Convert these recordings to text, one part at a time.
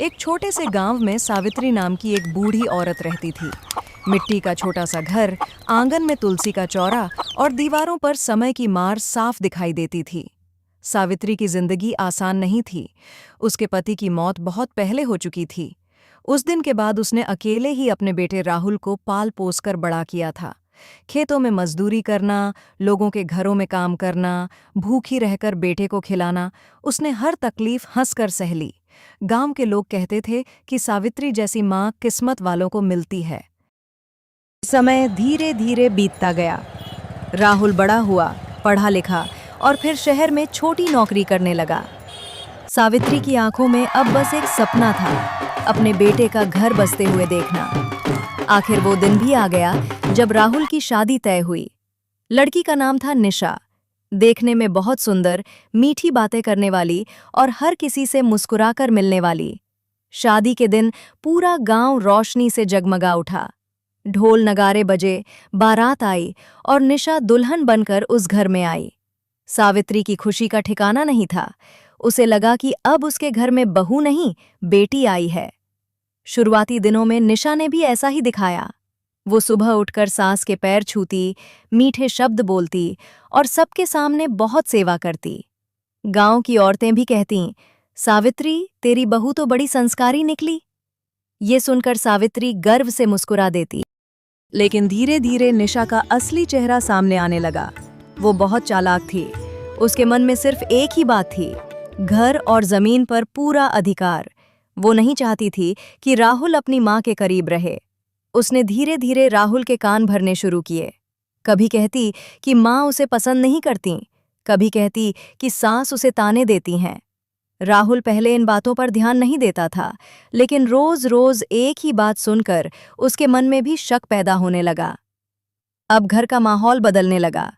एक छोटे से गांव में सावित्री नाम की एक बूढ़ी औरत रहती थी। मिट्टी का छोटा सा घर, आंगन में तुलसी का चौरा और दीवारों पर समय की मार साफ दिखाई देती थी। सावित्री की जिंदगी आसान नहीं थी। उसके पति की मौत बहुत पहले हो चुकी थी। उस दिन के बाद उसने अकेले ही अपने बेटे राहुल को पाल पोस कर बड़ा किया था। खेतों में मजदूरी करना, लोगों के घरों में काम करना, भूखी रहकर बेटे को खिलाना, उसने हर तकलीफ हंसकर सह ली। गांव के लोग कहते थे कि सावित्री जैसी माँ किस्मत वालों को मिलती है। समय धीरे धीरे बीतता गया। राहुल बड़ा हुआ, पढ़ा लिखा और फिर शहर में छोटी नौकरी करने लगा। सावित्री की आंखों में अब बस एक सपना था, अपने बेटे का घर बसते हुए देखना। आखिर वो दिन भी आ गया जब राहुल की शादी तय हुई। लड़की का नाम था निशा। देखने में बहुत सुंदर, मीठी बातें करने वाली और हर किसी से मुस्कुराकर मिलने वाली। शादी के दिन पूरा गांव रोशनी से जगमगा उठा। ढोल नगारे बजे, बारात आई और निशा दुल्हन बनकर उस घर में आई। सावित्री की खुशी का ठिकाना नहीं था। उसे लगा कि अब उसके घर में बहू नहीं, बेटी आई है। शुरुआती दिनों में निशा ने भी ऐसा ही दिखाया। वो सुबह उठकर सास के पैर छूती, मीठे शब्द बोलती और सबके सामने बहुत सेवा करती। गांव की औरतें भी कहतीं, सावित्री, तेरी बहू तो बड़ी संस्कारी निकली। ये सुनकर सावित्री गर्व से मुस्कुरा देती। लेकिन धीरे धीरे निशा का असली चेहरा सामने आने लगा। वो बहुत चालाक थी। उसके मन में सिर्फ एक ही बात थी, घर और जमीन पर पूरा अधिकार। वो नहीं चाहती थी कि राहुल अपनी माँ के करीब रहे। उसने धीरे धीरे राहुल के कान भरने शुरू किए। कभी कहती कि माँ उसे पसंद नहीं करती, कभी कहती कि सास उसे ताने देती हैं। राहुल पहले इन बातों पर ध्यान नहीं देता था, लेकिन रोज रोज एक ही बात सुनकर उसके मन में भी शक पैदा होने लगा। अब घर का माहौल बदलने लगा।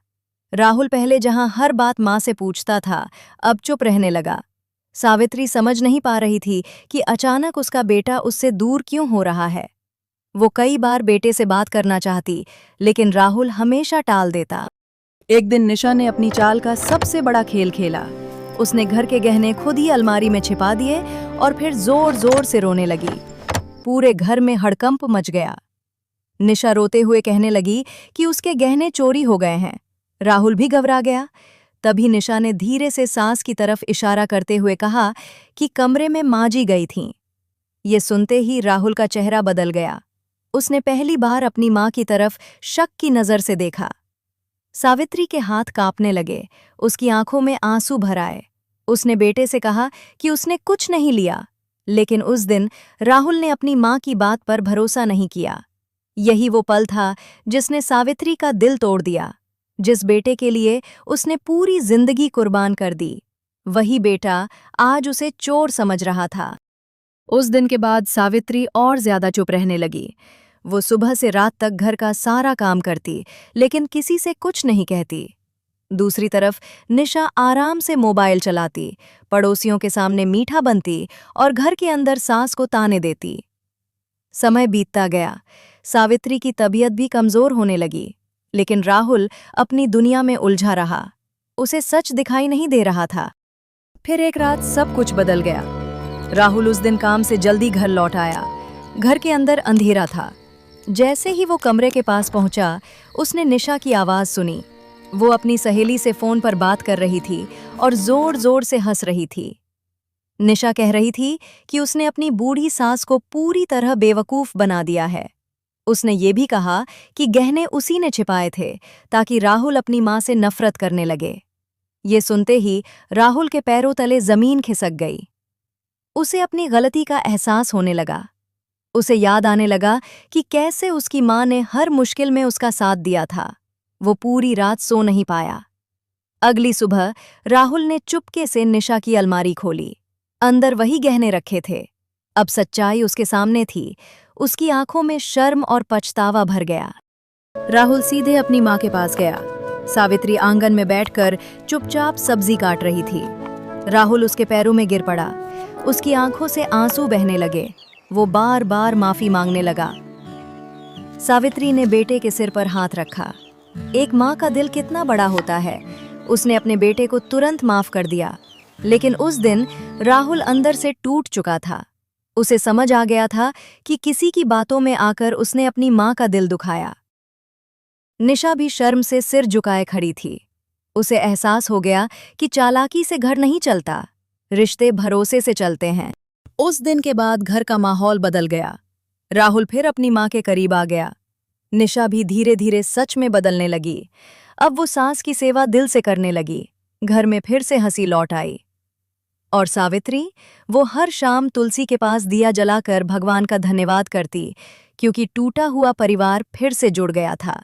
राहुल पहले जहां हर बात माँ से पूछता था, अब चुप रहने लगा। सावित्री समझ नहीं पा रही थी कि अचानक उसका बेटा उससे दूर क्यों हो रहा है। वो कई बार बेटे से बात करना चाहती, लेकिन राहुल हमेशा टाल देता। एक दिन निशा ने अपनी चाल का सबसे बड़ा खेल खेला। उसने घर के गहने खुद ही अलमारी में छिपा दिए और फिर जोर जोर से रोने लगी। पूरे घर में हड़कंप मच गया। निशा रोते हुए कहने लगी कि उसके गहने चोरी हो गए हैं। राहुल भी घबरा गया। तभी निशा ने धीरे से सास की तरफ इशारा करते हुए कहा कि कमरे में माँ जी गई थीं। ये सुनते ही राहुल का चेहरा बदल गया। उसने पहली बार अपनी माँ की तरफ शक की नजर से देखा। सावित्री के हाथ कांपने लगे, उसकी आंखों में आंसू भर आए। उसने बेटे से कहा कि उसने कुछ नहीं लिया, लेकिन उस दिन राहुल ने अपनी माँ की बात पर भरोसा नहीं किया। यही वो पल था जिसने सावित्री का दिल तोड़ दिया। जिस बेटे के लिए उसने पूरी जिंदगी कुर्बान कर दी, वही बेटा आज उसे चोर समझ रहा था। उस दिन के बाद सावित्री और ज्यादा चुप रहने लगी। वो सुबह से रात तक घर का सारा काम करती, लेकिन किसी से कुछ नहीं कहती। दूसरी तरफ निशा आराम से मोबाइल चलाती, पड़ोसियों के सामने मीठा बनती और घर के अंदर सास को ताने देती। समय बीतता गया। सावित्री की तबीयत भी कमजोर होने लगी, लेकिन राहुल अपनी दुनिया में उलझा रहा। उसे सच दिखाई नहीं दे रहा था। फिर एक रात सब कुछ बदल गया। राहुल उस दिन काम से जल्दी घर लौट आया। घर के अंदर अंधेरा था। जैसे ही वो कमरे के पास पहुंचा, उसने निशा की आवाज सुनी। वो अपनी सहेली से फोन पर बात कर रही थी और जोर जोर से हंस रही थी। निशा कह रही थी कि उसने अपनी बूढ़ी सास को पूरी तरह बेवकूफ बना दिया है। उसने ये भी कहा कि गहने उसी ने छिपाए थे ताकि राहुल अपनी माँ से नफरत करने लगे। ये सुनते ही राहुल के पैरों तले जमीन खिसक गई। उसे अपनी गलती का एहसास होने लगा। उसे याद आने लगा कि कैसे उसकी माँ ने हर मुश्किल में उसका साथ दिया था। वो पूरी रात सो नहीं पाया। अगली सुबह राहुल ने चुपके से निशा की अलमारी खोली। अंदर वही गहने रखे थे। अब सच्चाई उसके सामने थी। उसकी आंखों में शर्म और पछतावा भर गया। राहुल सीधे अपनी माँ के पास गया। सावित्री आंगन में बैठकर चुपचाप सब्जी काट रही थी। राहुल उसके पैरों में गिर पड़ा। उसकी आंखों से आंसू बहने लगे। वो बार बार माफी मांगने लगा। सावित्री ने बेटे के सिर पर हाथ रखा। एक माँ का दिल कितना बड़ा होता है। उसने अपने बेटे को तुरंत माफ कर दिया। लेकिन उस दिन राहुल अंदर से टूट चुका था। उसे समझ आ गया था कि किसी की बातों में आकर उसने अपनी माँ का दिल दुखाया। निशा भी शर्म से सिर झुकाए खड़ी थी। उसे एहसास हो गया कि चालाकी से घर नहीं चलता, रिश्ते भरोसे से चलते हैं। उस दिन के बाद घर का माहौल बदल गया। राहुल फिर अपनी माँ के करीब आ गया। निशा भी धीरे धीरे सच में बदलने लगी। अब वो सास की सेवा दिल से करने लगी। घर में फिर से हंसी लौट आई। और सावित्री, वो हर शाम तुलसी के पास दिया जलाकर भगवान का धन्यवाद करती, क्योंकि टूटा हुआ परिवार फिर से जुड़ गया था।